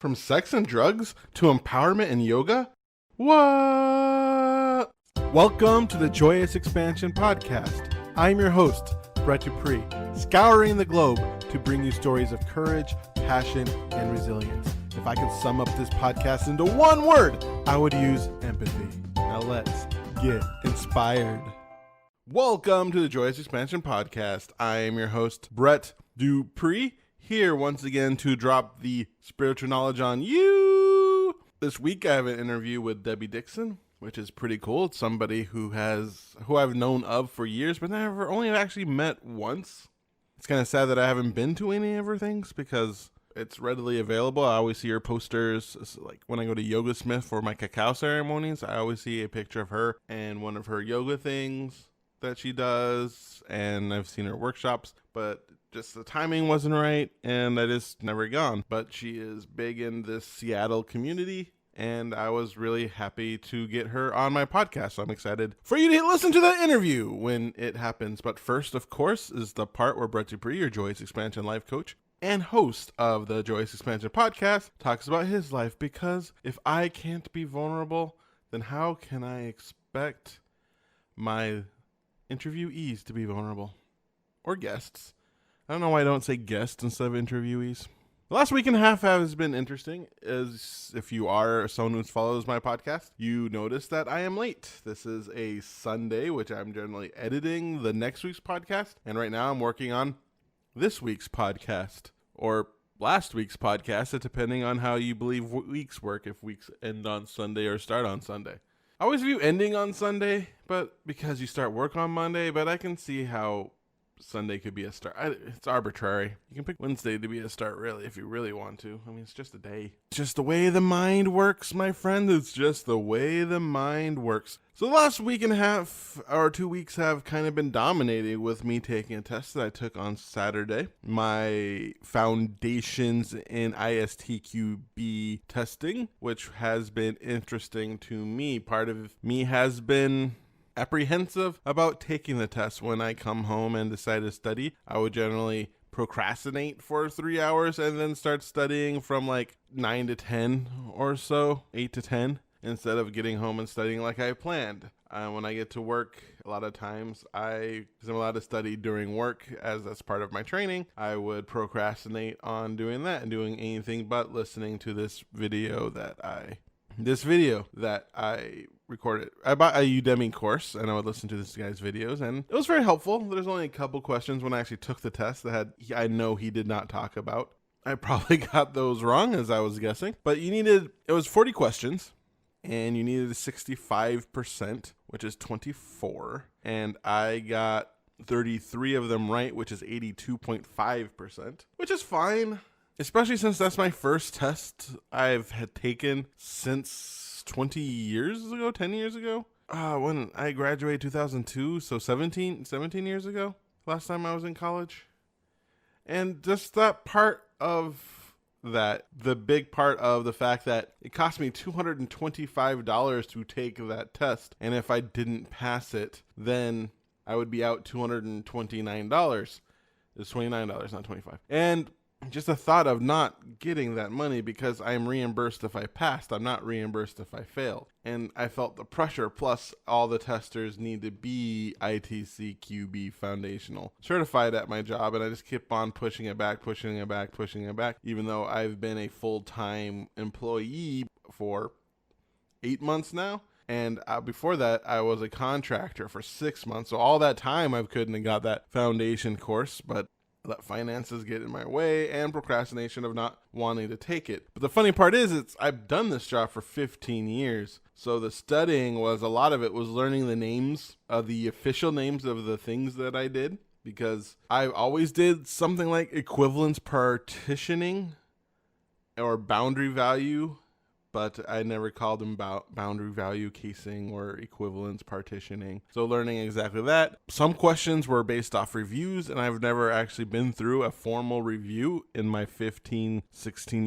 From sex and drugs to empowerment and yoga? What? Welcome to the Joyous Expansion Podcast. I'm your host, Brett Dupree, scouring the globe to bring you stories of courage, passion, and resilience. If I could sum up this podcast into one word, I would use empathy. Now let's get inspired. Welcome to the Joyous Expansion Podcast. I am your host, Brett Dupree, here once again to drop the spiritual knowledge on you. This week I have an interview with Debbie Dixon, which is pretty cool. It's somebody who I've known of for years, but never only actually met once. It's kind of sad that I haven't been to any of her things because it's readily available. I always see her posters, like when I go to Yoga Smith for my cacao ceremonies, I always see a picture of her and one of her yoga things that she does, and I've seen her workshops, but just the timing wasn't right, and I just never gone. But she is big in this Seattle community, and I was really happy to get her on my podcast. So I'm excited for you to listen to the interview when it happens. But first, of course, is the part where Brett Dupree, your Joyous Expansion life coach and host of the Joyous Expansion podcast, talks about his life. Because if I can't be vulnerable, then how can I expect my interviewees to be vulnerable? Or guests. I don't know why I don't say guests instead of interviewees. The last week and a half has been interesting. As if you are someone who follows my podcast, you notice that I am late. This is a Sunday, which I'm generally editing the next week's podcast. And right now I'm working on this week's podcast or last week's podcast, depending on how you believe weeks work, if weeks end on Sunday or start on Sunday. I always view ending on Sunday, but because you start work on Monday, but I can see how Sunday could be a start. It's arbitrary. You can pick Wednesday to be a start, really, if you really want to. I mean, it's just a day. It's just the way the mind works, my friend. It's just the way the mind works. So the last week and a half or 2 weeks have kind of been dominated with me taking a test that I took on Saturday. My foundations in ISTQB testing, which has been interesting to me. Part of me has been apprehensive about taking the test. When I come home and decide to study, I would generally procrastinate for 3 hours and then start studying from like 9 to 10 or so, 8 to 10, instead of getting home and studying like I planned. When I get to work, a lot of times because I'm allowed to study during work as that's part of my training, I would procrastinate on doing that and doing anything but listening to this video that I recorded. I bought a Udemy course and I would listen to this guy's videos, and it was very helpful. There's only a couple questions when I actually took the test that I know he did not talk about. I probably got those wrong as I was guessing, but it was 40 questions and you needed 65%, which is 24. And I got 33 of them right, which is 82.5%, which is fine. Especially since that's my first test I've had taken since 10 years ago. When I graduated 2002, so 17 years ago, last time I was in college. And just that part of that, the big part of the fact that it cost me $225 to take that test. And if I didn't pass it, then I would be out $229. It's $29, not $25. And just the thought of not getting that money, because I'm reimbursed if I passed, I'm not reimbursed if I failed. And I felt the pressure, plus all the testers need to be ITCQB foundational certified at my job, and I just kept on pushing it back, even though I've been a full-time employee for 8 months now. And before that, I was a contractor for 6 months. So all that time, I couldn't have got that foundation course, but let finances get in my way and procrastination of not wanting to take it. But the funny part is, I've done this job for 15 years. So the studying a lot of it was learning the names of the official names of the things that I did, because I always did something like equivalence partitioning or boundary value, but I never called them boundary value casing or equivalence partitioning. So learning exactly that. Some questions were based off reviews, and I've never actually been through a formal review in my 16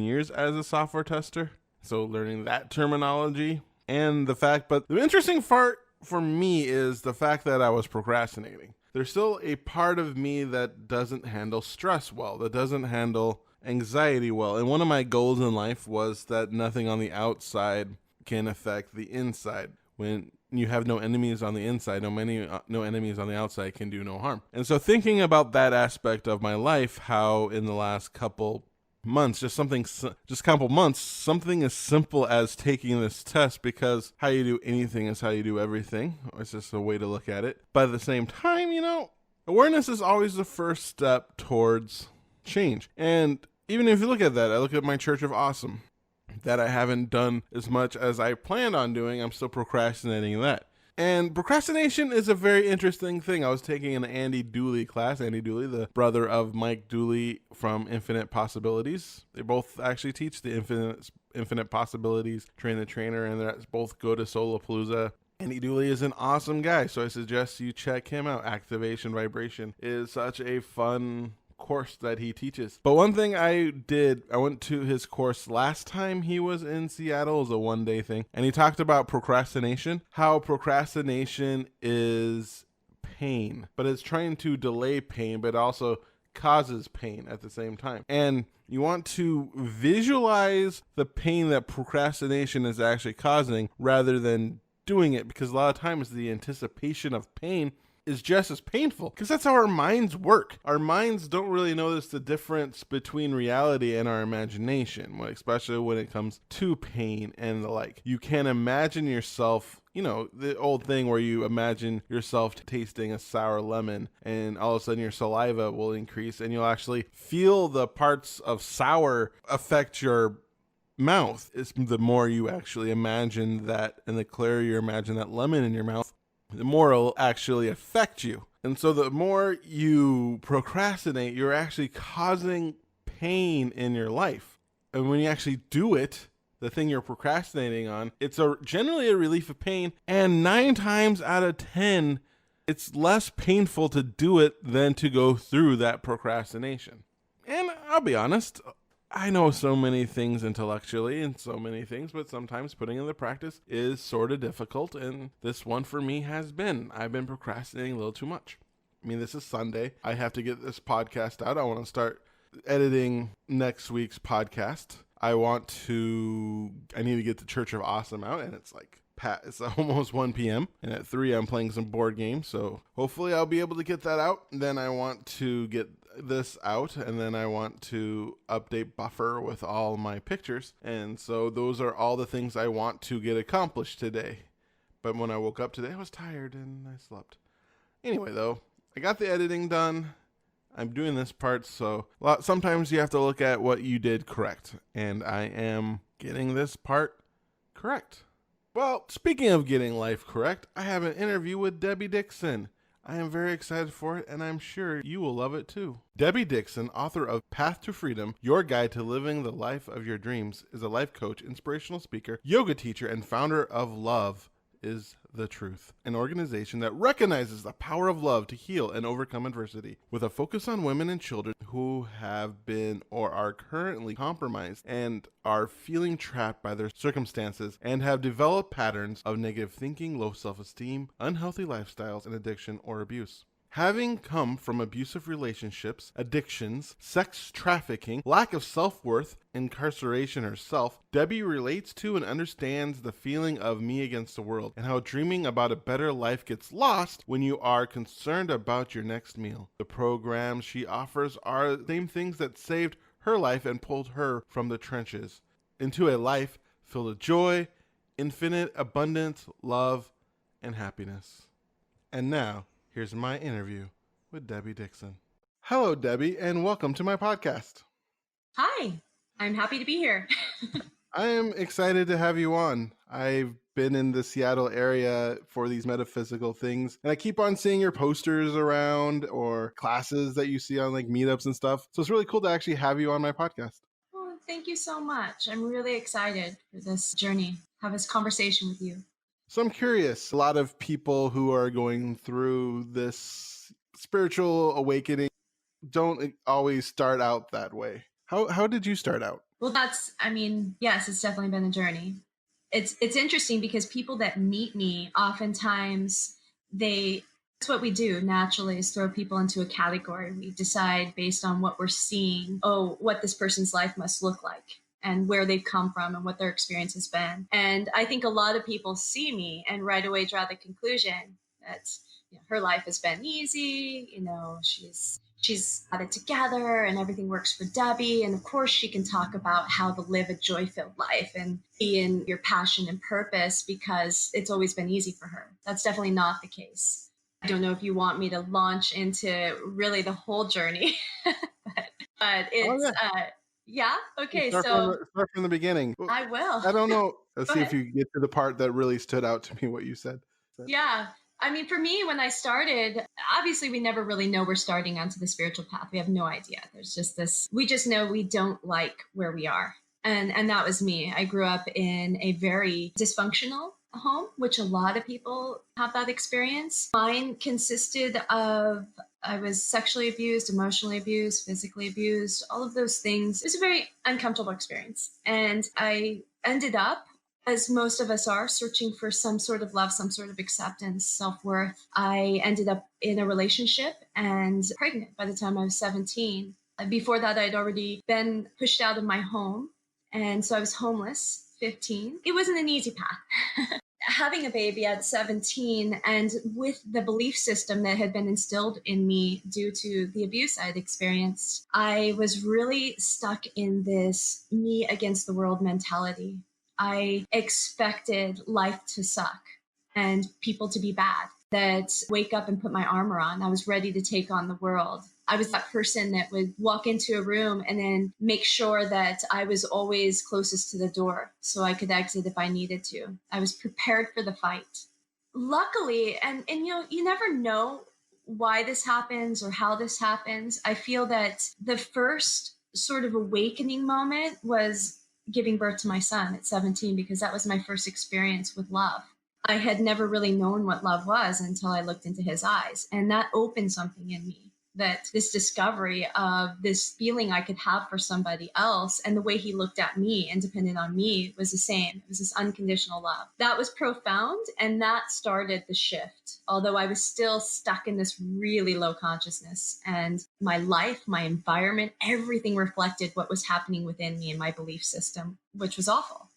years as a software tester. So learning that terminology and the fact, but the interesting part for me is the fact that I was procrastinating. There's still a part of me that doesn't handle stress well, that doesn't handle anxiety well. And one of my goals in life was that nothing on the outside can affect the inside. When you have no enemies on the inside, no enemies on the outside can do no harm. And so thinking about that aspect of my life, how in the last couple months, something as simple as taking this test, because how you do anything is how you do everything. It's just a way to look at it. But at the same time, awareness is always the first step towards change. And even if you look at that, I look at my Church of Awesome, that I haven't done as much as I planned on doing. I'm still procrastinating that. And procrastination is a very interesting thing. I was taking an Andy Dooley class. Andy Dooley, the brother of Mike Dooley from Infinite Possibilities. They both actually teach the Infinite Possibilities, Train the Trainer, and they both go to Solopalooza. Andy Dooley is an awesome guy, so I suggest you check him out. Activation Vibration is such a fun course that he teaches. But one thing I went to his course last time he was in Seattle. It was a one-day thing, and he talked about procrastination, how procrastination is pain, but it's trying to delay pain, but also causes pain at the same time. And you want to visualize the pain that procrastination is actually causing rather than doing it, because a lot of times the anticipation of pain is just as painful, because that's how our minds work. Our minds don't really notice the difference between reality and our imagination, especially when it comes to pain and the like. You can imagine yourself, the old thing where you imagine yourself tasting a sour lemon, and all of a sudden your saliva will increase and you'll actually feel the parts of sour affect your mouth. It's the more you actually imagine that, and the clearer you imagine that lemon in your mouth, the more it'll actually affect you. And so the more you procrastinate, you're actually causing pain in your life. And when you actually do it, the thing you're procrastinating on, it's generally a relief of pain. And 9 times out of 10, it's less painful to do it than to go through that procrastination. And I'll be honest, I know so many things intellectually and so many things, but sometimes putting in the practice is sort of difficult, and this one for me has been. I've been procrastinating a little too much. This is Sunday. I have to get this podcast out. I want to start editing next week's podcast. I need to get the Church of Awesome out, and it's almost 1 p.m. and at 3 I'm playing some board games, so hopefully I'll be able to get that out. Then I want to get this out, and then I want to update Buffer with all my pictures, and so those are all the things I want to get accomplished today. But when I woke up today, I was tired and I slept. Anyway, though, I got the editing done. I'm doing this part, so sometimes you have to look at what you did correct, and I am getting this part correct. Well, speaking of getting life correct, I have an interview with Debbie Dixon. I am very excited for it, and I'm sure you will love it too. Debbie Dixon, author of Path to Freedom, Your Guide to Living the Life of Your Dreams, is a life coach, inspirational speaker, yoga teacher, and founder of Love is the Truth, an organization that recognizes the power of love to heal and overcome adversity, with a focus on women and children who have been or are currently compromised and are feeling trapped by their circumstances and have developed patterns of negative thinking, low self-esteem, unhealthy lifestyles, and addiction or abuse. Having come from abusive relationships, addictions, sex trafficking, lack of self-worth, incarceration herself, Debbie relates to and understands the feeling of me against the world, and how dreaming about a better life gets lost when you are concerned about your next meal. The programs she offers are the same things that saved her life and pulled her from the trenches into a life filled with joy, infinite abundance, love, and happiness. And now, here's my interview with Debbie Dixon. Hello, Debbie, and welcome to my podcast. Hi, I'm happy to be here. I am excited to have you on. I've been in the Seattle area for these metaphysical things, and I keep on seeing your posters around or classes that you see on meetups and stuff. So it's really cool to actually have you on my podcast. Well, thank you so much. I'm really excited for this journey, have this conversation with you. So I'm curious, a lot of people who are going through this spiritual awakening don't always start out that way. How did you start out? Well, yes, it's definitely been a journey. It's interesting because people that meet me, oftentimes they That's what we do naturally, is throw people into a category. We decide based on what we're seeing, oh, what this person's life must look like and where they've come from and what their experience has been. And I think a lot of people see me and right away draw the conclusion that her life has been easy, she's got it together and everything works for Debbie. And of course, she can talk about how to live a joy-filled life and be in your passion and purpose because it's always been easy for her. That's definitely not the case. I don't know if you want me to launch into really the whole journey, but it's, yeah. Okay. Start from the beginning. I will. I don't know. Let's see ahead. if you get to the part that really stood out to me, what you said. Yeah. I mean, for me, when I started, obviously we never really know we're starting onto the spiritual path. We have no idea. There's just this, we just know we don't like where we are. And that was me. I grew up in a very dysfunctional home, which a lot of people have that experience. Mine consisted of, I was sexually abused, emotionally abused, physically abused, all of those things. It was a very uncomfortable experience. And I ended up, as most of us are, searching for some sort of love, some sort of acceptance, self-worth. I ended up in a relationship and pregnant by the time I was 17. Before that, I'd already been pushed out of my home. And so I was homeless, 15. It wasn't an easy path. Having a baby at 17 and with the belief system that had been instilled in me due to the abuse I'd experienced, I was really stuck in this me against the world mentality. I expected life to suck and people to be bad, that wake up and put my armor on. I was ready to take on the world. I was that person that would walk into a room and then make sure that I was always closest to the door so I could exit if I needed to. I was prepared for the fight. Luckily, and you never know why this happens or how this happens. I feel that the first sort of awakening moment was giving birth to my son at 17, because that was my first experience with love. I had never really known what love was until I looked into his eyes, and that opened something in me. That this discovery of this feeling I could have for somebody else and the way he looked at me and depended on me was the same. It was this unconditional love. That was profound, and that started the shift. Although I was still stuck in this really low consciousness, and my life, my environment, everything reflected what was happening within me and my belief system, which was awful.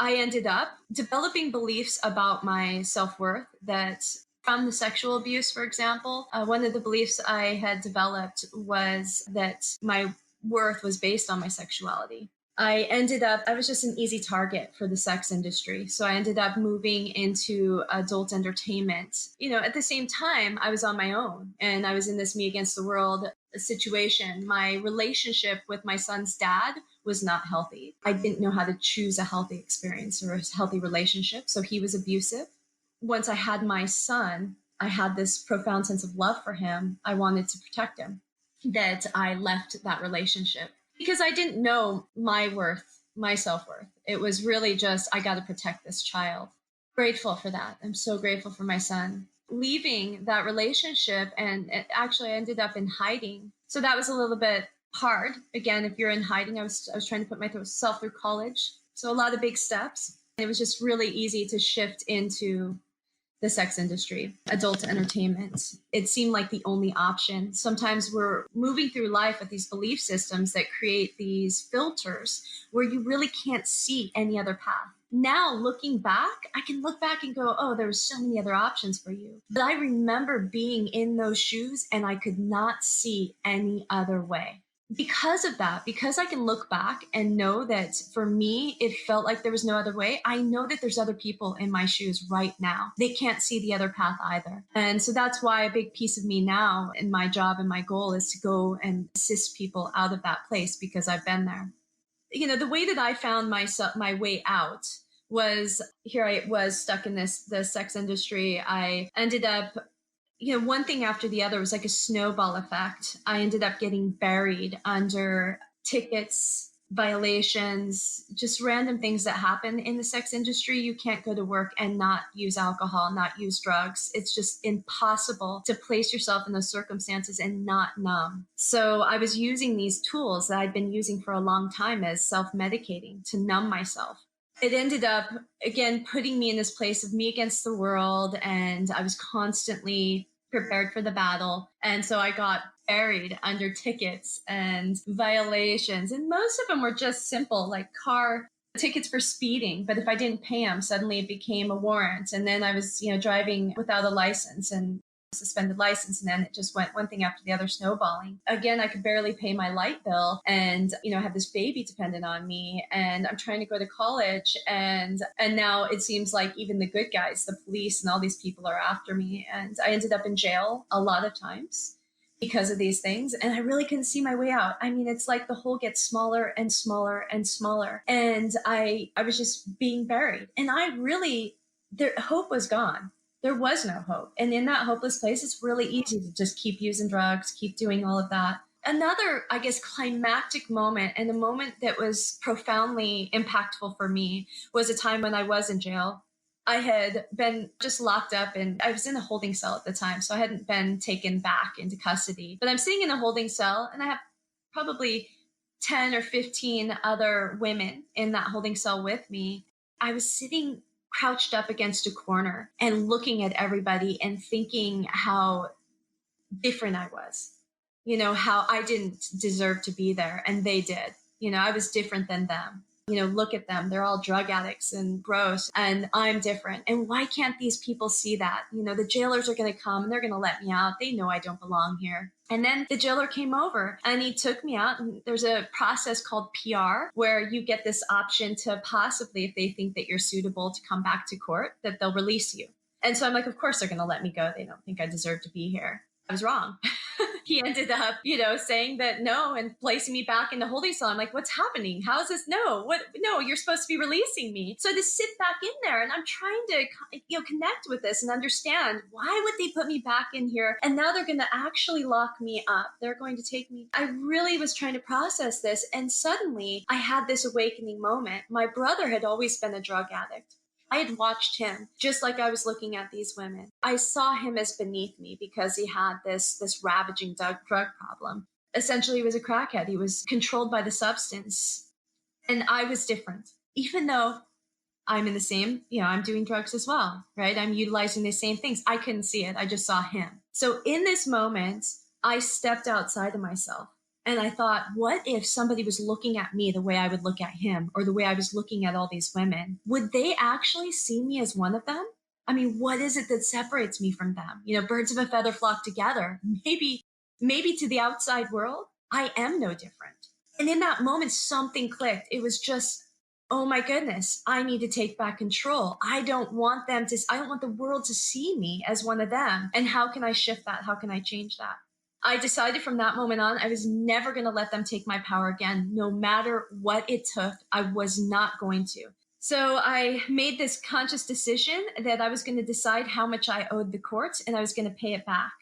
I ended up developing beliefs about my self-worth that from the sexual abuse, for example, one of the beliefs I had developed was that my worth was based on my sexuality. I was just an easy target for the sex industry. So I ended up moving into adult entertainment. At the same time, I was on my own and I was in this me against the world situation. My relationship with my son's dad was not healthy. I didn't know how to choose a healthy experience or a healthy relationship. So he was abusive. Once I had my son, I had this profound sense of love for him. I wanted to protect him, that I left that relationship because I didn't know my worth, my self-worth. It was really just, I got to protect this child. Grateful for that. I'm so grateful for my son. Leaving that relationship, and actually I ended up in hiding. So that was a little bit hard. Again, if you're in hiding, I was trying to put myself through college. So a lot of big steps. It was just really easy to shift into the sex industry, adult entertainment. It seemed like the only option. Sometimes we're moving through life with these belief systems that create these filters where you really can't see any other path. Now, looking back, I can look back and go, oh, there were so many other options for you. But I remember being in those shoes and I could not see any other way. Because of that, because I can look back and know that for me, it felt like there was no other way. I know that there's other people in my shoes right now. They can't see the other path either. And so that's why a big piece of me now in my job and my goal is to go and assist people out of that place, because I've been there. The way that I found my way out was, here I was stuck in the sex industry. I ended up, one thing after the other was like a snowball effect. I ended up getting buried under tickets, violations, just random things that happen in the sex industry. You can't go to work and not use alcohol, not use drugs. It's just impossible to place yourself in those circumstances and not numb. So I was using these tools that I'd been using for a long time as self-medicating to numb myself. It ended up, again, putting me in this place of me against the world. And I was constantly prepared for the battle. And so I got buried under tickets and violations. And most of them were just simple, like car tickets for speeding. But if I didn't pay them, suddenly it became a warrant. And then I was, driving without a license and suspended license. And then it just went one thing after the other, snowballing. Again, I could barely pay my light bill. And, I have this baby dependent on me, and I'm trying to go to college. And now it seems like even the good guys, the police and all these people are after me. And I ended up in jail a lot of times because of these things. And I really couldn't see my way out. I mean, it's like the hole gets smaller and smaller and smaller. And I was just being buried. And hope was gone. There was no hope. And in that hopeless place, it's really easy to just keep using drugs, keep doing all of that. Another, I guess, climactic moment, and a moment that was profoundly impactful for me, was a time when I was in jail. I had been just locked up, and I was in a holding cell at the time, so I hadn't been taken back into custody. But I'm sitting in a holding cell, and I have probably 10 or 15 other women in that holding cell with me. I was sitting crouched up against a corner and looking at everybody and thinking how different I was, how I didn't deserve to be there and they did. I was different than them. Look at them. They're all drug addicts and gross, and I'm different. And why can't these people see that? The jailers are going to come and they're going to let me out. They know I don't belong here. And then the jailer came over and he took me out. And there's a process called PR where you get this option to possibly, if they think that you're suitable to come back to court, that they'll release you. And so I'm like, of course they're going to let me go. They don't think I deserve to be here. I was wrong. He ended up, saying that no and placing me back in the holding cell. I'm like, what's happening? How is this? No, you're supposed to be releasing me. So I just sit back in there and I'm trying to, connect with this and understand, why would they put me back in here? And now they're going to actually lock me up. They're going to take me. I really was trying to process this. And suddenly I had this awakening moment. My brother had always been a drug addict. I had watched him just like I was looking at these women. I saw him as beneath me because he had this ravaging drug problem. Essentially, he was a crackhead. He was controlled by the substance. And I was different, even though I'm in the same, I'm doing drugs as well, right? I'm utilizing the same things. I couldn't see it. I just saw him. So in this moment, I stepped outside of myself. And I thought, what if somebody was looking at me the way I would look at him, or the way I was looking at all these women? Would they actually see me as one of them? I mean, what is it that separates me from them? Birds of a feather flock together. Maybe to the outside world, I am no different. And in that moment, something clicked. It was just, oh my goodness, I need to take back control. I don't want the world to see me as one of them. And how can I shift that? How can I change that? I decided from that moment on, I was never going to let them take my power again. No matter what it took, I was not going to. So I made this conscious decision that I was going to decide how much I owed the courts and I was going to pay it back.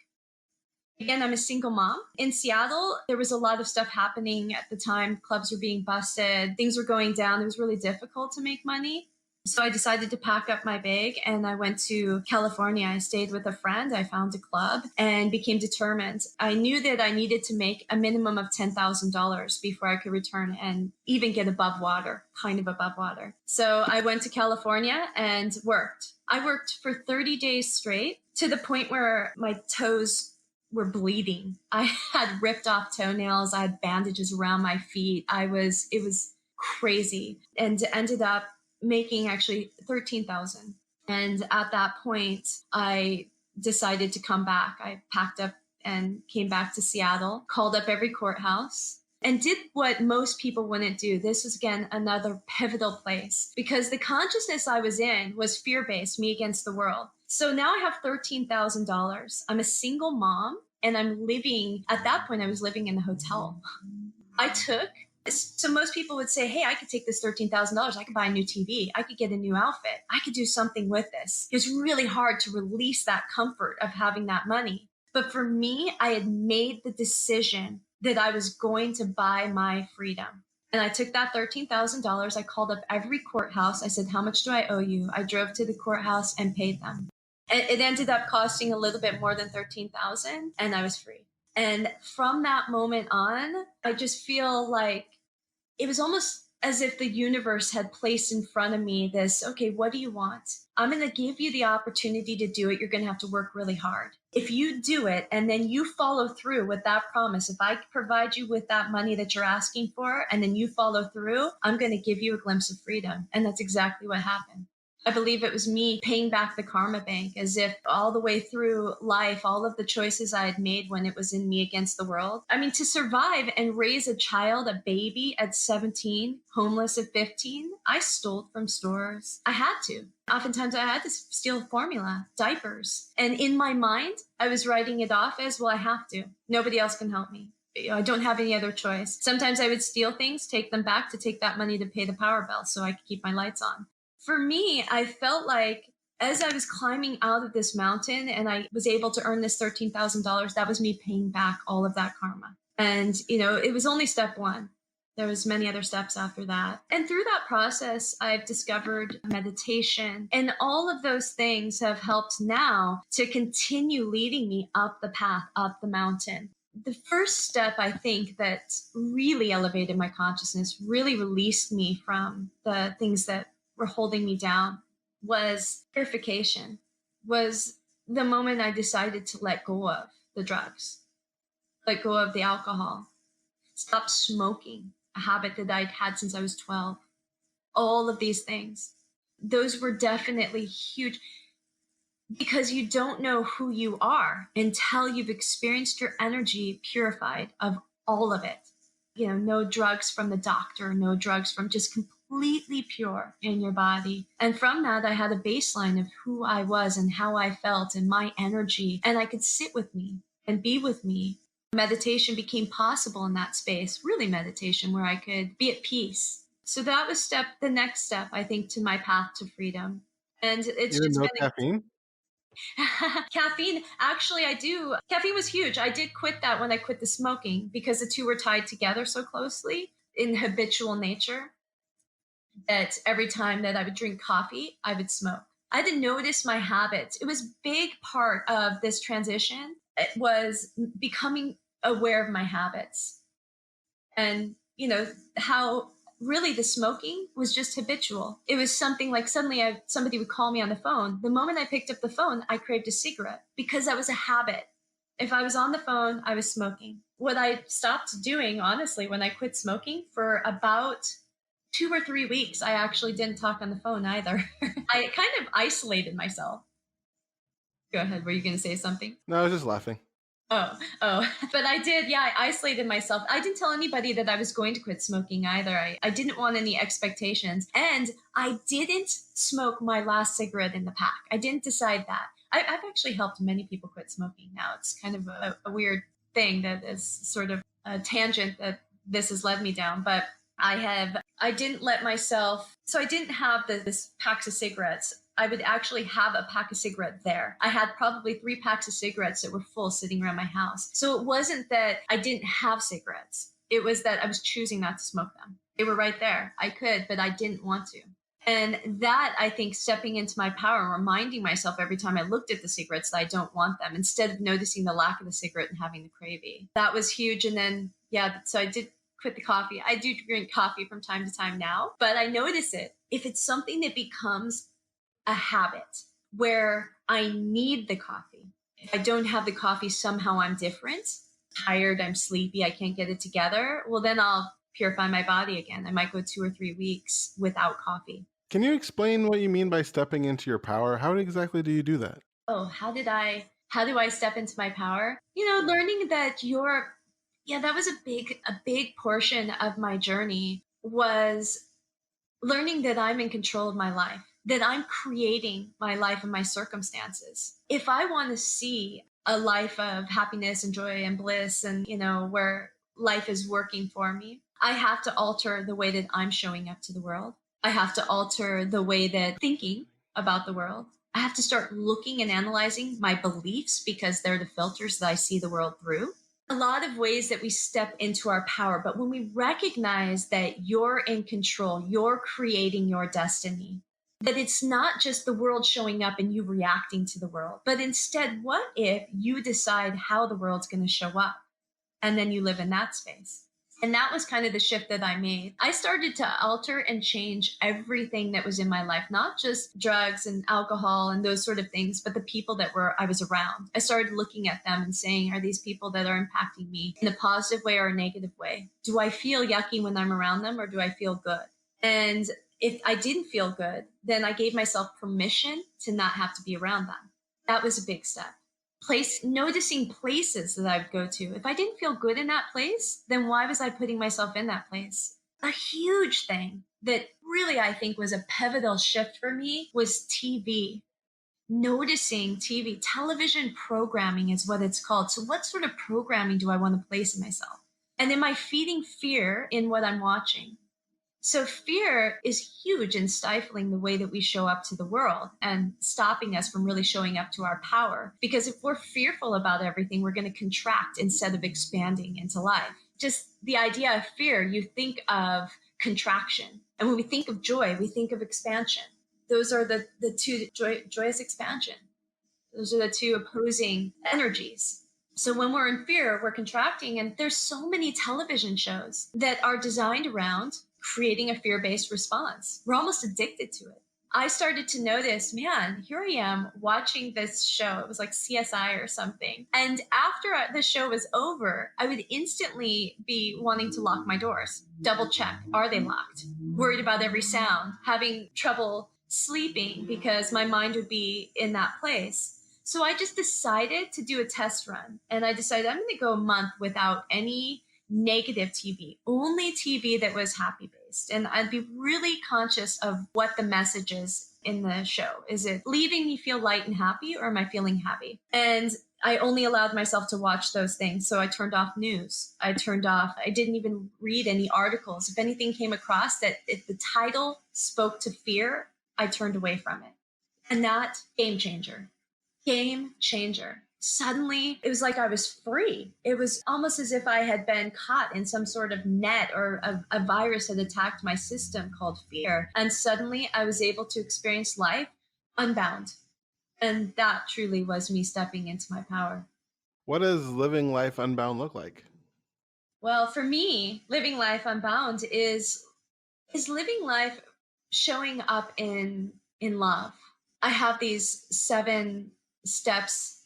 Again, I'm a single mom. In Seattle, there was a lot of stuff happening at the time. Clubs were being busted. Things were going down. It was really difficult to make money. So I decided to pack up my bag and I went to California. I stayed with a friend. I found a club and became determined. I knew that I needed to make a minimum of $10,000 before I could return and even get above water, kind of above water. So I went to California and worked. I worked for 30 days straight to the point where my toes were bleeding. I had ripped off toenails. I had bandages around my feet. It was crazy, and ended up making actually $13,000. And at that point, I decided to come back. I packed up and came back to Seattle, called up every courthouse, and did what most people wouldn't do. This was, again, another pivotal place because the consciousness I was in was fear-based, me against the world. So now I have $13,000. I'm a single mom, and at that point, I was living in a hotel. So most people would say, hey, I could take this $13,000. I could buy a new TV. I could get a new outfit. I could do something with this. It was really hard to release that comfort of having that money. But for me, I had made the decision that I was going to buy my freedom. And I took that $13,000. I called up every courthouse. I said, how much do I owe you? I drove to the courthouse and paid them. And it ended up costing a little bit more than $13,000, and I was free. And from that moment on, I just feel like it was almost as if the universe had placed in front of me this, okay, what do you want? I'm going to give you the opportunity to do it. You're going to have to work really hard. If you do it and then you follow through with that promise, if I provide you with that money that you're asking for and then you follow through, I'm going to give you a glimpse of freedom. And that's exactly what happened. I believe it was me paying back the karma bank, as if all the way through life, all of the choices I had made when it was in me against the world. I mean, to survive and raise a child, a baby at 17, homeless at 15, I stole from stores. I had to. Oftentimes I had to steal formula, diapers. And in my mind, I was writing it off as, well, I have to. Nobody else can help me. I don't have any other choice. Sometimes I would steal things, take them back to take that money to pay the power bill so I could keep my lights on. For me, I felt like as I was climbing out of this mountain and I was able to earn this $13,000, that was me paying back all of that karma. And, it was only step one. There was many other steps after that. And through that process, I've discovered meditation, and all of those things have helped now to continue leading me up the path, up the mountain. The first step, I think, that really elevated my consciousness, really released me from the things that were holding me down, was purification, was the moment I decided to let go of the drugs, let go of the alcohol, stop smoking, a habit that I'd had since I was 12. All of these things, those were definitely huge, because you don't know who you are until you've experienced your energy purified of all of it. No drugs from the doctor, no drugs from, just completely pure in your body. And from that, I had a baseline of who I was and how I felt and my energy. And I could sit with me and be with me. Meditation became possible in that space, really meditation, where I could be at peace. So that was the next step, I think, to my path to freedom. And it's Even just no been caffeine? caffeine. Actually, I do. Caffeine was huge. I did quit that when I quit the smoking, because the two were tied together so closely in habitual nature, that every time that I would drink coffee, I would smoke. I had to notice my habits. It was a big part of this transition. It was becoming aware of my habits, and how really the smoking was just habitual. It was something like suddenly somebody would call me on the phone. The moment I picked up the phone, I craved a cigarette, because that was a habit. If I was on the phone, I was smoking. What I stopped doing, honestly, when I quit smoking, for about 2 or 3 weeks, I actually didn't talk on the phone either. I kind of isolated myself. Go ahead. Were you going to say something? No, I was just laughing. Oh, but I did. Yeah, I isolated myself. I didn't tell anybody that I was going to quit smoking either. I didn't want any expectations. And I didn't smoke my last cigarette in the pack. I didn't decide that. I've actually helped many people quit smoking now. It's kind of a weird thing that is sort of a tangent that this has led me down. But I didn't let myself, so I didn't have this packs of cigarettes. I would actually have a pack of cigarettes there. I had probably 3 packs of cigarettes that were full sitting around my house. So it wasn't that I didn't have cigarettes. It was that I was choosing not to smoke them. They were right there. I could, but I didn't want to. And that, I think, stepping into my power and reminding myself every time I looked at the cigarettes that I don't want them, instead of noticing the lack of the cigarette and having the craving. That was huge. And then, so I did quit the coffee. I do drink coffee from time to time now, but I notice it. If it's something that becomes a habit where I need the coffee, if I don't have the coffee, somehow I'm different, tired, I'm sleepy, I can't get it together, well, then I'll purify my body again. I might go 2 or 3 weeks without coffee. Can you explain what you mean by stepping into your power? How exactly do you do that? Oh, how do I step into my power? Learning that that was a big portion of my journey, was learning that I'm in control of my life, that I'm creating my life and my circumstances. If I want to see a life of happiness and joy and bliss and, where life is working for me, I have to alter the way that I'm showing up to the world. I have to alter the way that thinking about the world. I have to start looking and analyzing my beliefs, because they're the filters that I see the world through. A lot of ways that we step into our power, but when we recognize that you're in control, you're creating your destiny, that it's not just the world showing up and you reacting to the world, but instead, what if you decide how the world's going to show up, and then you live in that space? And that was kind of the shift that I made. I started to alter and change everything that was in my life, not just drugs and alcohol and those sort of things, but the people that I was around. I started looking at them and saying, are these people that are impacting me in a positive way or a negative way? Do I feel yucky when I'm around them, or do I feel good? And if I didn't feel good, then I gave myself permission to not have to be around them. That was a big step. Noticing places that I would go to. If I didn't feel good in that place, then why was I putting myself in that place? A huge thing that really I think was a pivotal shift for me was TV. Noticing TV, television programming is what it's called. So what sort of programming do I want to place in myself? And am I feeding fear in what I'm watching? So fear is huge in stifling the way that we show up to the world and stopping us from really showing up to our power. Because if we're fearful about everything, we're going to contract instead of expanding into life. Just the idea of fear, you think of contraction. And when we think of joy, we think of expansion. Those are the two, joyous expansion. Those are the two opposing energies. So when we're in fear, we're contracting. And there's so many television shows that are designed around creating a fear-based response. We're almost addicted to it. I started to notice, man, here I am watching this show. It was like CSI or something. And after the show was over, I would instantly be wanting to lock my doors, double check, are they locked? Worried about every sound, having trouble sleeping because my mind would be in that place. So I just decided to do a test run. And I decided I'm going to go a month without any negative TV, only TV that was happy based. And I'd be really conscious of what the message is in the show. Is it leaving me feel light and happy, or am I feeling happy? And I only allowed myself to watch those things. So I turned off news. I didn't even read any articles. If anything came across that if the title spoke to fear, I turned away from it. And that game changer. Suddenly, it was like I was free. It was almost as if I had been caught in some sort of net, or a virus had attacked my system called fear. And suddenly I was able to experience life unbound. And that truly was me stepping into my power. What does living life unbound look like? Well, for me, living life unbound is living life showing up in love. I have these 7 steps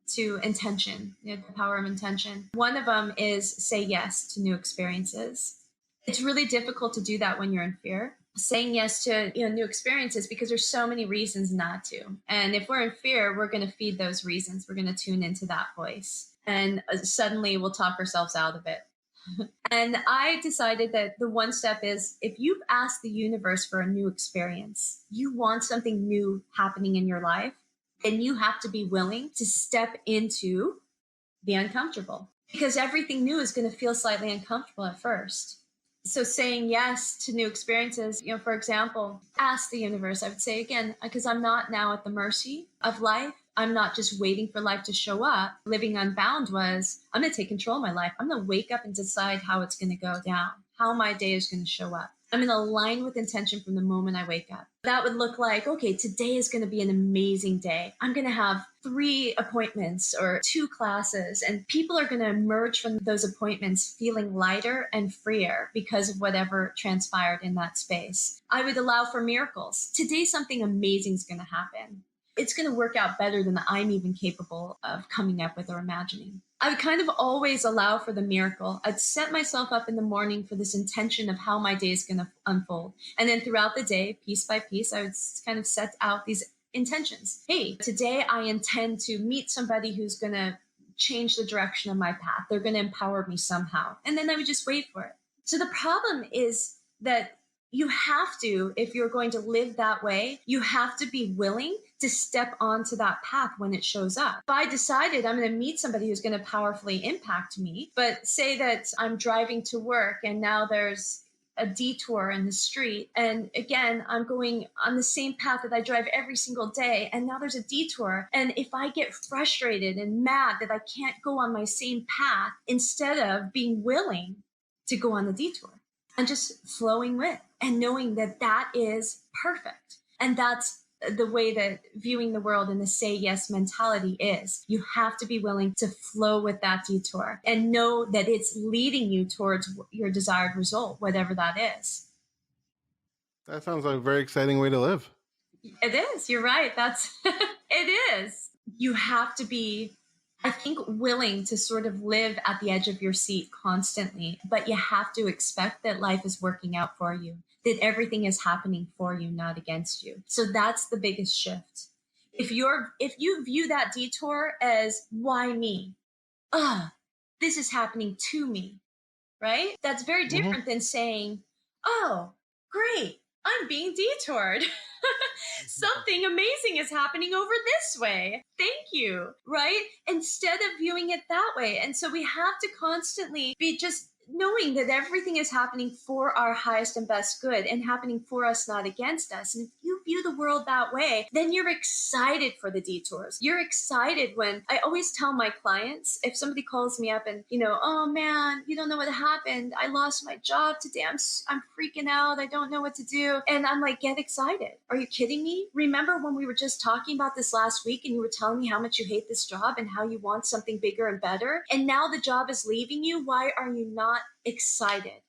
to intention, the power of intention. One of them is say yes to new experiences. It's really difficult to do that when you're in fear. Saying yes to new experiences, because there's so many reasons not to. And if we're in fear, we're going to feed those reasons. We're going to tune into that voice. And suddenly we'll talk ourselves out of it. And I decided that the one step is, if you've asked the universe for a new experience, you want something new happening in your life, then you have to be willing to step into the uncomfortable, because everything new is going to feel slightly uncomfortable at first. So saying yes to new experiences, for example, ask the universe. I would say again, because I'm not now at the mercy of life. I'm not just waiting for life to show up. Living unbound was, I'm going to take control of my life. I'm going to wake up and decide how it's going to go down, how my day is going to show up. I'm going to align with intention from the moment I wake up. That would look like, okay, today is going to be an amazing day. I'm going to have 3 appointments or 2 classes, and people are going to emerge from those appointments feeling lighter and freer because of whatever transpired in that space. I would allow for miracles. Today, something amazing is going to happen. It's going to work out better than I'm even capable of coming up with or imagining. I would kind of always allow for the miracle. I'd set myself up in the morning for this intention of how my day is going to unfold. And then throughout the day, piece by piece, I would kind of set out these intentions. Hey, today I intend to meet somebody who's going to change the direction of my path. They're going to empower me somehow. And then I would just wait for it. So the problem is that you have to, if you're going to live that way, you have to be willing to step onto that path when it shows up. If I decided I'm going to meet somebody who's going to powerfully impact me, but say that I'm driving to work and now there's a detour in the street. And again, I'm going on the same path that I drive every single day. And now there's a detour. And if I get frustrated and mad that I can't go on my same path, instead of being willing to go on the detour and just flowing with and knowing that that is perfect. And that's the way that viewing the world in the say yes mentality is. You have to be willing to flow with that detour and know that it's leading you towards your desired result, whatever that is. That sounds like a very exciting way to live. It is. You're right. That's it is. You have to be, I think, willing to sort of live at the edge of your seat constantly, but you have to expect that life is working out for you, that everything is happening for you, not against you. So that's the biggest shift. If you view that detour as why me? This is happening to me, right? That's very Mm-hmm. different than saying, oh, great, I'm being detoured. Something amazing is happening over this way. Thank you, right? Instead of viewing it that way. And so we have to constantly be just knowing that everything is happening for our highest and best good and happening for us, not against us. And if you view the world that way, then you're excited for the detours. You're excited when I always tell my clients, if somebody calls me up and, oh man, you don't know what happened. I lost my job today. I'm freaking out. I don't know what to do. And I'm like, get excited. Are you kidding me? Remember when we were just talking about this last week and you were telling me how much you hate this job and how you want something bigger and better? And now the job is leaving you. Why are you not excited?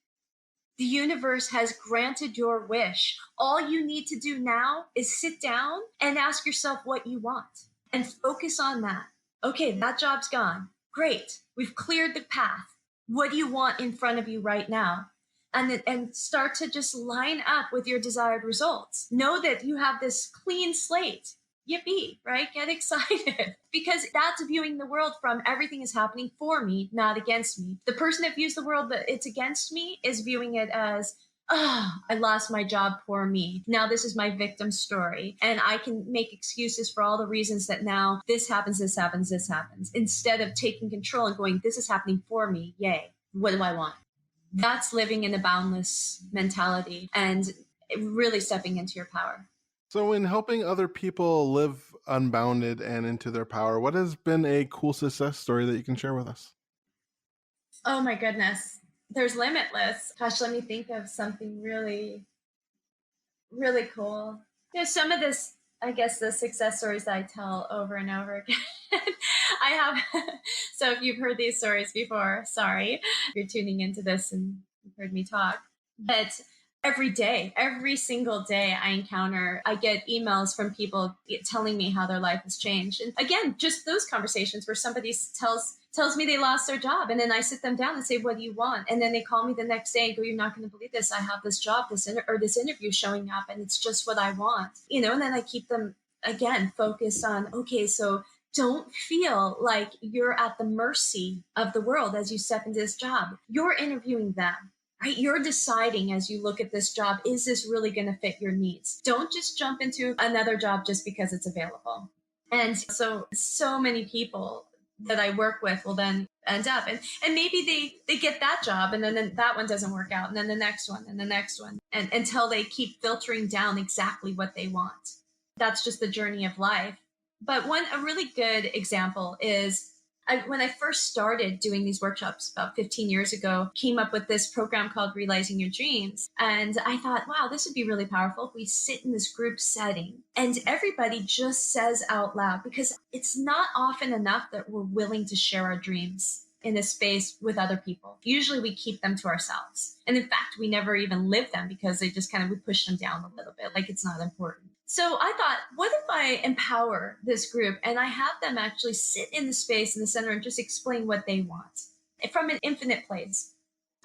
The universe has granted your wish. All you need to do now is sit down and ask yourself what you want and focus on that. Okay, that job's gone. Great. We've cleared the path. What do you want in front of you right now? And start to just line up with your desired results. Know that you have this clean slate. Yippee, right? Get excited because that's viewing the world from everything is happening for me, not against me. The person that views the world that it's against me is viewing it as, I lost my job, poor me. Now this is my victim story. And I can make excuses for all the reasons that now this happens, this happens, this happens, instead of taking control and going, this is happening for me. Yay. What do I want? That's living in a boundless mentality and really stepping into your power. So in helping other people live unbounded and into their power, what has been a cool success story that you can share with us? Oh my goodness. There's limitless. Gosh, let me think of something really, really cool. Some of this, I guess the success stories that I tell over and over again. I have, so if you've heard these stories before, sorry, if you're tuning into this and you've heard me talk. But every day, every single day I get emails from people telling me how their life has changed. And again, just those conversations where somebody tells me they lost their job. And then I sit them down and say, what do you want? And then they call me the next day and go, you're not going to believe this. I have this job, this interview showing up and it's just what I want, and then I keep them again, focused on, okay, so don't feel like you're at the mercy of the world as you step into this job. You're interviewing them. Right? You're deciding as you look at this job, is this really going to fit your needs? Don't just jump into another job just because it's available. And so many people that I work with will then end up and maybe they get that job and then that one doesn't work out and then the next one and the next one and until they keep filtering down exactly what they want. That's just the journey of life. But a really good example is when I first started doing these workshops about 15 years ago, came up with this program called Realizing Your Dreams. And I thought, wow, this would be really powerful if we sit in this group setting and everybody just says out loud, because it's not often enough that we're willing to share our dreams in a space with other people. Usually we keep them to ourselves. And in fact, we never even live them because we push them down a little bit, like it's not important. So I thought, what if I empower this group and I have them actually sit in the space in the center and just explain what they want from an infinite place?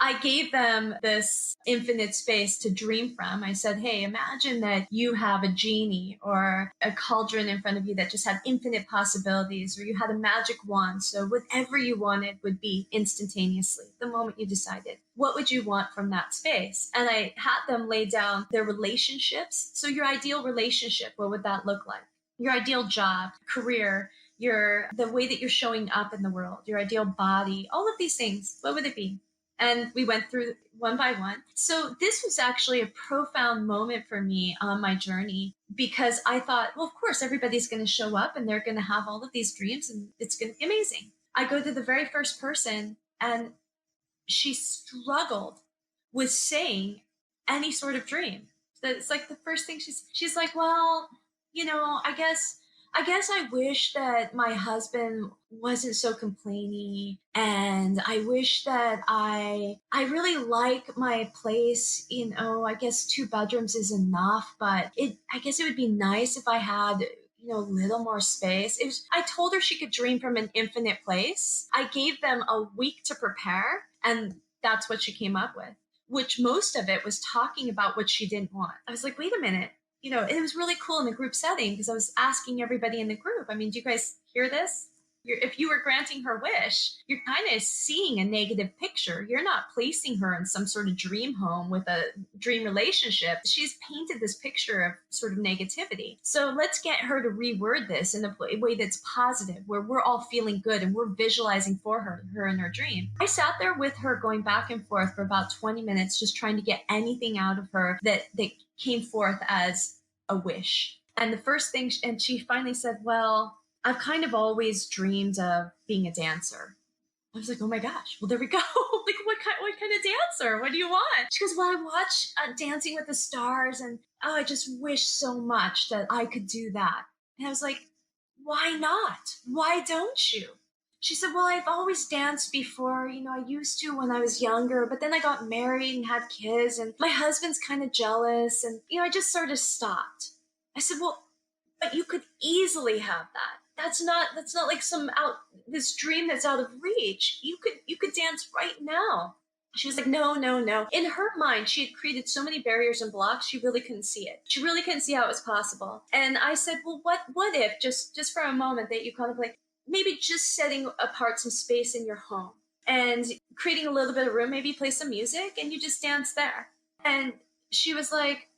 I gave them this infinite space to dream from. I said, hey, imagine that you have a genie or a cauldron in front of you that just had infinite possibilities, or you had a magic wand. So whatever you wanted would be instantaneously the moment you decided. What would you want from that space? And I had them lay down their relationships. So your ideal relationship, what would that look like? Your ideal job, career, the way that you're showing up in the world, your ideal body, all of these things, what would it be? And we went through one by one. So this was actually a profound moment for me on my journey, because I thought, well, of course, everybody's going to show up and they're going to have all of these dreams and it's going to be amazing. I go to the very first person and she struggled with saying any sort of dream. So it's like the first thing she's like, well, I guess I wish that my husband wasn't so complainy, and I wish that I really like my place. I guess 2 bedrooms is enough, but I guess it would be nice if I had a little more space. I told her she could dream from an infinite place. I gave them a week to prepare, and that's what she came up with, which most of it was talking about what she didn't want. I was like, wait a minute. It was really cool in the group setting because I was asking everybody in the group. I mean, do you guys hear this? If you were granting her wish, you're kind of seeing a negative picture. You're not placing her in some sort of dream home with a dream relationship. She's painted this picture of sort of negativity. So let's get her to reword this in a way that's positive, where we're all feeling good and we're visualizing for her in her dream. I sat there with her going back and forth for about 20 minutes, just trying to get anything out of her that came forth as a wish. And the first thing, and she finally said, well, I've kind of always dreamed of being a dancer. I was like, oh my gosh, well, there we go. Like, what kind of dancer? What do you want? She goes, well, I watch Dancing with the Stars, and I just wish so much that I could do that. And I was like, why not? Why don't you? She said, well, I've always danced before. I used to when I was younger, but then I got married and had kids, and my husband's kind of jealous. And, I just sort of stopped. I said, well, but you could easily have that. That's not like this dream that's out of reach. You could dance right now. She was like, no, no, no. In her mind, she had created so many barriers and blocks, she really couldn't see it. She really couldn't see how it was possible. And I said, well, what if just for a moment that you kind of like maybe just setting apart some space in your home and creating a little bit of room, maybe play some music and you just dance there. And she was like,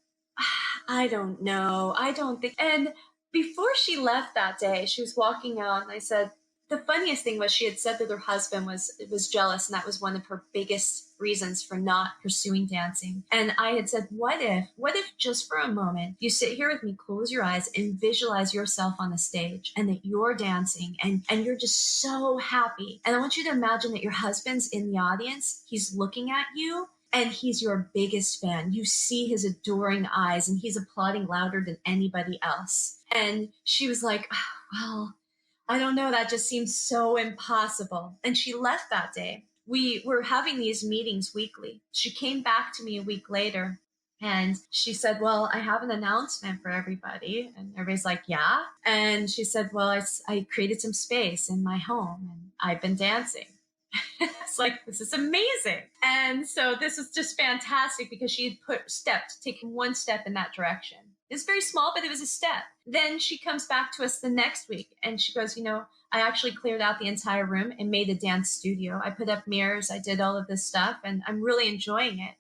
I don't know. I don't think. And before she left that day, she was walking out, and I said, the funniest thing was she had said that her husband was jealous, and that was one of her biggest reasons for not pursuing dancing. And I had said, what if just for a moment you sit here with me, close your eyes, and visualize yourself on the stage, and that you're dancing, and you're just so happy. And I want you to imagine that your husband's in the audience, he's looking at you, and he's your biggest fan. You see his adoring eyes, and he's applauding louder than anybody else. And she was like, well, I don't know. That just seems so impossible. And she left that day. We were having these meetings weekly. She came back to me a week later, and she said, well, I have an announcement for everybody. And everybody's like, yeah. And she said, well, I created some space in my home, and I've been dancing. It's like, this is amazing. And so this was just fantastic because she had taken one step in that direction. It's very small, but it was a step. Then she comes back to us the next week and she goes, I actually cleared out the entire room and made a dance studio. I put up mirrors. I did all of this stuff, and I'm really enjoying it.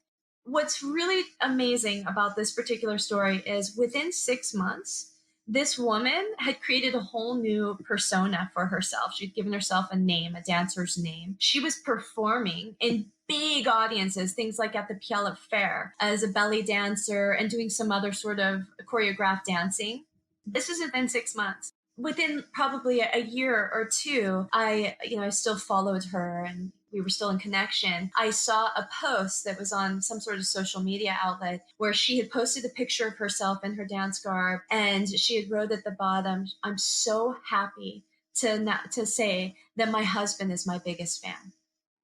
What's really amazing about this particular story is within 6 months, this woman had created a whole new persona for herself. She'd given herself a name, a dancer's name. She was performing in big audiences, things like at the Puyallup Fair as a belly dancer and doing some other sort of choreographed dancing. This was within 6 months. Within probably a year or two, I still followed her and we were still in connection. I saw a post that was on some sort of social media outlet where she had posted a picture of herself in her dance garb, and she had wrote at the bottom, I'm so happy to say that my husband is my biggest fan.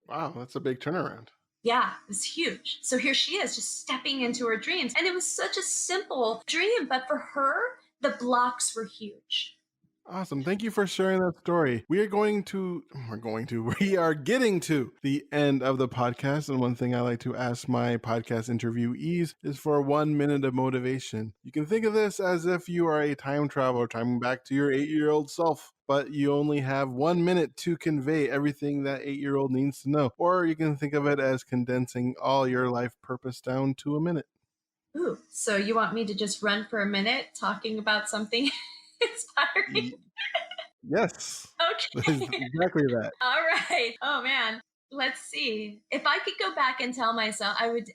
Wow, that's a big turnaround. Yeah, it was huge. So here she is just stepping into her dreams. And it was such a simple dream, but for her, the blocks were huge. Awesome. Thank you for sharing that story. We are getting to the end of the podcast. And one thing I like to ask my podcast interviewees is for 1 minute of motivation. You can think of this as if you are a time traveler traveling back to your 8-year-old self, but you only have 1 minute to convey everything that 8-year-old needs to know. Or you can think of it as condensing all your life purpose down to a minute. Ooh, so you want me to just run for a minute talking about something inspiring? Yes. Okay. Exactly that. All right. Oh man. Let's see. If I could go back and tell myself, I would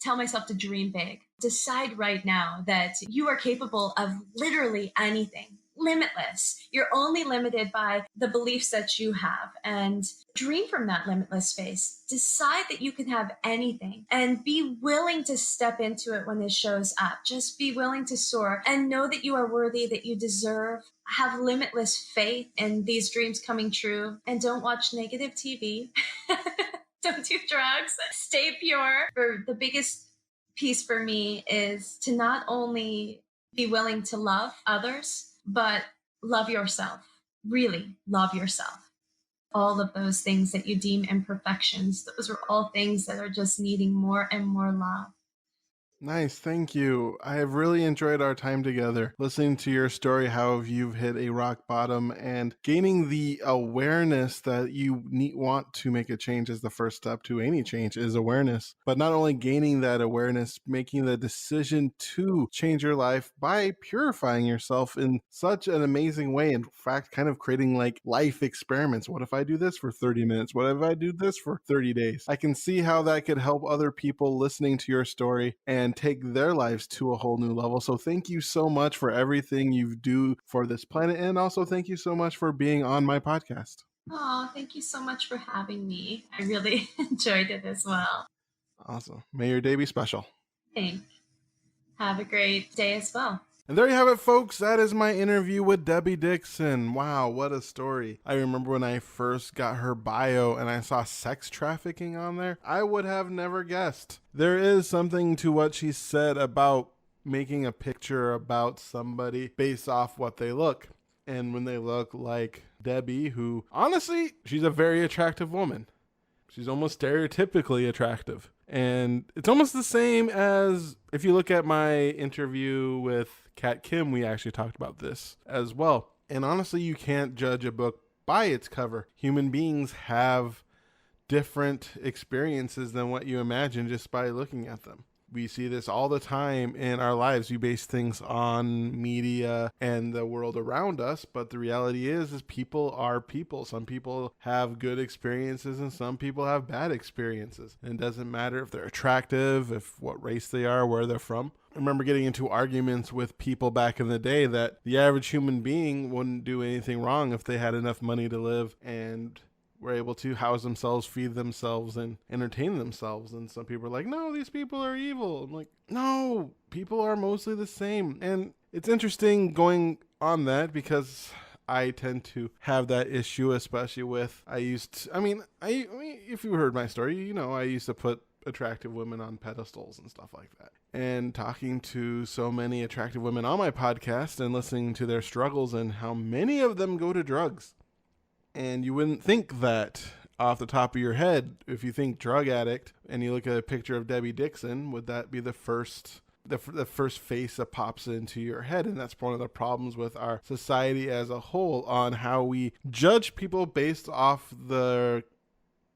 tell myself to dream big. Decide right now that you are capable of literally anything. limitless. You're only limited by the beliefs that you have, and dream from that limitless space. Decide that you can have anything and be willing to step into it when it shows up. Just be willing to soar and know that you are worthy, that you deserve. Have limitless faith in these dreams coming true, and don't watch negative TV. Don't do drugs. Stay pure. For the biggest piece for me is to not only be willing to love others, but love yourself. Really love yourself. All of those things that you deem imperfections, those are all things that are just needing more and more love. Nice, thank you. I have really enjoyed our time together, listening to your story, how you've hit a rock bottom, and gaining the awareness that you want to make a change. Is the first step to any change, is awareness. But not only gaining that awareness, making the decision to change your life by purifying yourself in such an amazing way. In fact, kind of creating like life experiments. What if I do this for 30 minutes? What if I do this for 30 days? I can see how that could help other people listening to your story and take their lives to a whole new level. So thank you so much for everything you do for this planet. And also thank you so much for being on my podcast. Oh, thank you so much for having me. I really enjoyed it as well. Awesome. May your day be special. Thanks. Have a great day as well. And there you have it, folks. That is my interview with Debbie Dixon. Wow, what a story. I remember when I first got her bio and I saw sex trafficking on there. I would have never guessed. There is something to what she said about making a picture about somebody based off what they look. And when they look like Debbie, who honestly, she's a very attractive woman. She's almost stereotypically attractive. And it's almost the same as if you look at my interview with Kat Kim, we actually talked about this as well. And honestly, you can't judge a book by its cover. Human beings have different experiences than what you imagine just by looking at them. We see this all the time in our lives. We base things on media and the world around us, but the reality is people are people. Some people have good experiences and some people have bad experiences. And it doesn't matter if they're attractive, if what race they are, where they're from. I remember getting into arguments with people back in the day that the average human being wouldn't do anything wrong if they had enough money to live and were able to house themselves, feed themselves, and entertain themselves. And some people are like, no, these people are evil. I'm like, no, people are mostly the same. And it's interesting going on that because I tend to have that issue, especially with, if you heard my story, you know, I used to put attractive women on pedestals and stuff like that. And talking to so many attractive women on my podcast and listening to their struggles and how many of them go to drugs. And you wouldn't think that off the top of your head. If you think drug addict and you look at a picture of Debbie Dixon, would that be the first face that pops into your head? And that's one of the problems with our society as a whole on how we judge people based off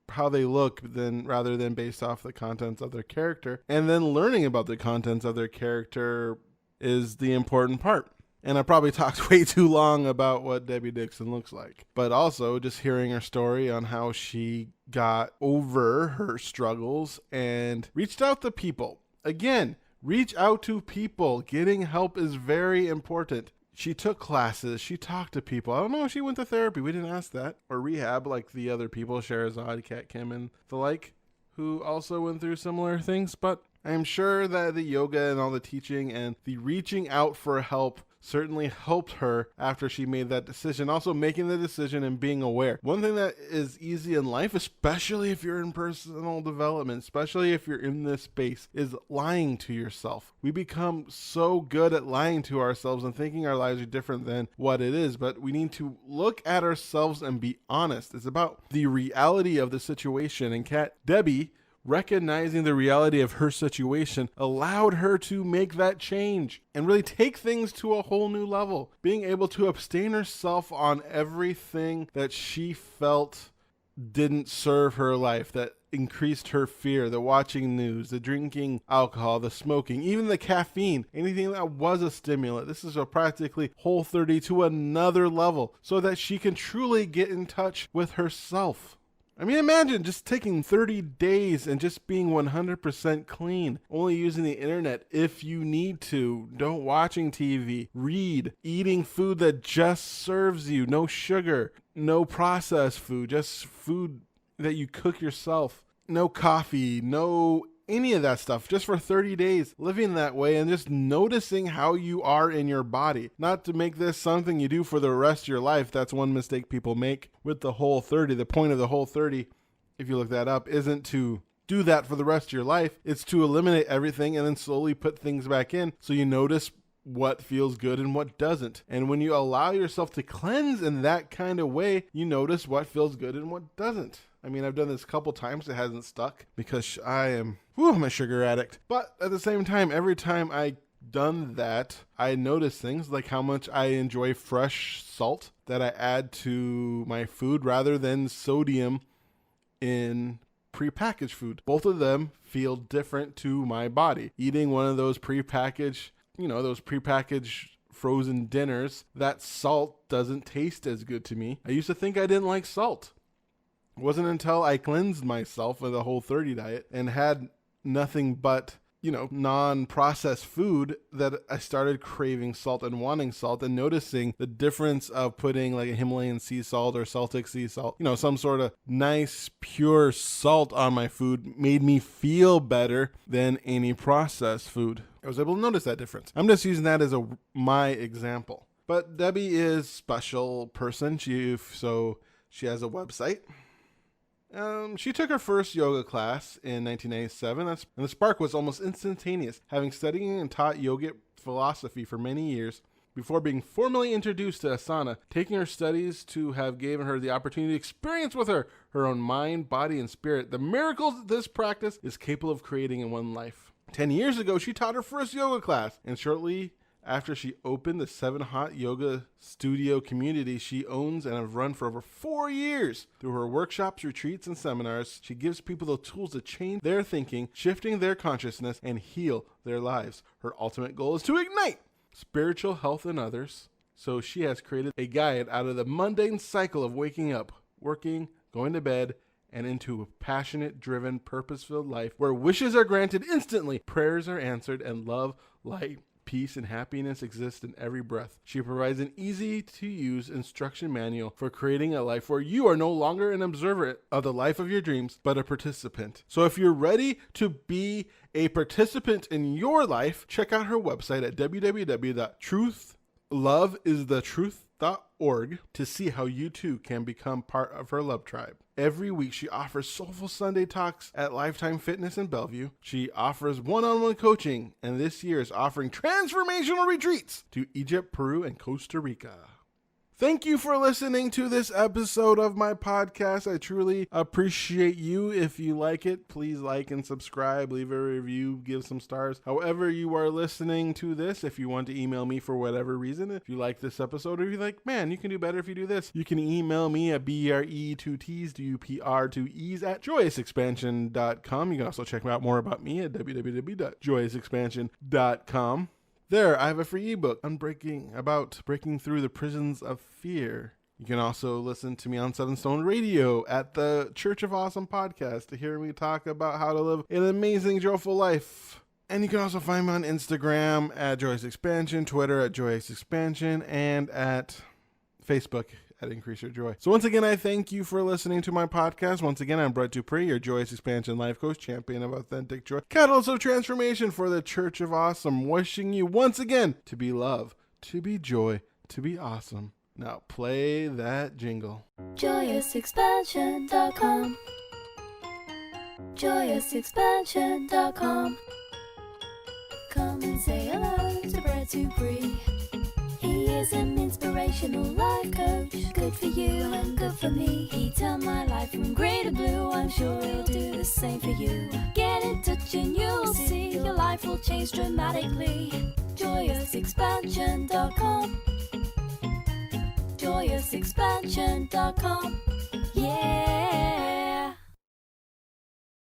how they look rather than based off the contents of their character. And then learning about the contents of their character is the important part. And I probably talked way too long about what Debbie Dixon looks like. But also just hearing her story on how she got over her struggles and reached out to people. Again, reach out to people. Getting help is very important. She took classes. She talked to people. I don't know if she went to therapy. We didn't ask that. Or rehab like the other people, Sherazad, Kat Kim, and the like, who also went through similar things. But I'm sure that the yoga and all the teaching and the reaching out for help certainly helped her after she made that decision. Also making the decision and being aware. One thing that is easy in life, especially if you're in personal development, especially if you're in this space, is lying to yourself. We become so good at lying to ourselves and thinking our lives are different than what it is, but we need to look at ourselves and be honest. It's about the reality of the situation. And Debbie, recognizing the reality of her situation, allowed her to make that change and really take things to a whole new level. Being able to abstain herself on everything that she felt didn't serve her life, that increased her fear, the watching news, the drinking alcohol, the smoking, even the caffeine, anything that was a stimulant. This is a practically Whole30 to another level so that she can truly get in touch with herself. I mean, imagine just taking 30 days and just being 100% clean, only using the internet if you need to, don't watching TV, read, eating food that just serves you, no sugar, no processed food, just food that you cook yourself, no coffee, no any of that stuff, just for 30 days, living that way and just noticing how you are in your body. Not to make this something you do for the rest of your life. That's one mistake people make with the Whole 30. The point of the Whole 30, if you look that up, isn't to do that for the rest of your life. It's to eliminate everything and then slowly put things back in so you notice what feels good and what doesn't. And when you allow yourself to cleanse in that kind of way, you notice what feels good and what doesn't. I mean, I've done this a couple times. It hasn't stuck because I'm a sugar addict. But at the same time, every time I done that, I notice things like how much I enjoy fresh salt that I add to my food rather than sodium in prepackaged food. Both of them feel different to my body. Eating one of those prepackaged frozen dinners, that salt doesn't taste as good to me. I used to think I didn't like salt. It wasn't until I cleansed myself with a Whole 30 diet and had nothing but, non-processed food that I started craving salt and wanting salt and noticing the difference of putting like a Himalayan sea salt or Celtic sea salt, some sort of nice, pure salt on my food made me feel better than any processed food. I was able to notice that difference. I'm just using that as my example. But Debbie is a special person. She has a website. She took her first yoga class in 1997, and the spark was almost instantaneous, having studied and taught yogic philosophy for many years before being formally introduced to asana, taking her studies to have given her the opportunity to experience with her own mind, body, and spirit the miracles that this practice is capable of creating in one life. 10 years ago, she taught her first yoga class, and shortly after she opened the 7 Hot Yoga Studio community she owns and have run for over 4 years. Through her workshops, retreats, and seminars, she gives people the tools to change their thinking, shifting their consciousness, and heal their lives. Her ultimate goal is to ignite spiritual health in others. So she has created a guide out of the mundane cycle of waking up, working, going to bed, and into a passionate, driven, purpose-filled life where wishes are granted instantly, prayers are answered, and love, light, peace, and happiness exist in every breath. She provides an easy-to-use instruction manual for creating a life where you are no longer an observer of the life of your dreams, but a participant. So if you're ready to be a participant in your life, check out her website at www.loveisthetruth.org to see how you too can become part of her love tribe. Every week, she offers Soulful Sunday talks at Lifetime Fitness in Bellevue. She offers one-on-one coaching, and this year is offering transformational retreats to Egypt, Peru, and Costa Rica. Thank you for listening to this episode of my podcast. I truly appreciate you. If you like it, please like and subscribe, leave a review, give some stars. However you are listening to this, if you want to email me for whatever reason, if you like this episode, or if you're like, man, you can do better if you do this, you can email me at BRE2TsDUPR2Es@joyousexpansion.com. You can also check out more about me at www.joyousexpansion.com. There, I have a free ebook about breaking through the prisons of fear. You can also listen to me on 7 Stone Radio at the Church of Awesome podcast to hear me talk about how to live an amazing, joyful life. And you can also find me on Instagram at Joyous Expansion, Twitter at Joyous Expansion, and at Facebook at Increase Your Joy. So once again, I thank you for listening to my podcast. Once again, I'm Brett Dupree, your Joyous Expansion life coach, champion of authentic joy, catalyst of transformation for the Church of Awesome, wishing you once again to be love, to be joy, to be awesome. Now play that jingle. JoyousExpansion.com. JoyousExpansion.com. Come and say hello to Brett Dupree. He is an inspirational life coach, good for you and good for me. He turned my life from grey to blue, I'm sure he'll do the same for you. Get in touch and you'll see your life will change dramatically. JoyousExpansion.com. JoyousExpansion.com. Yeah.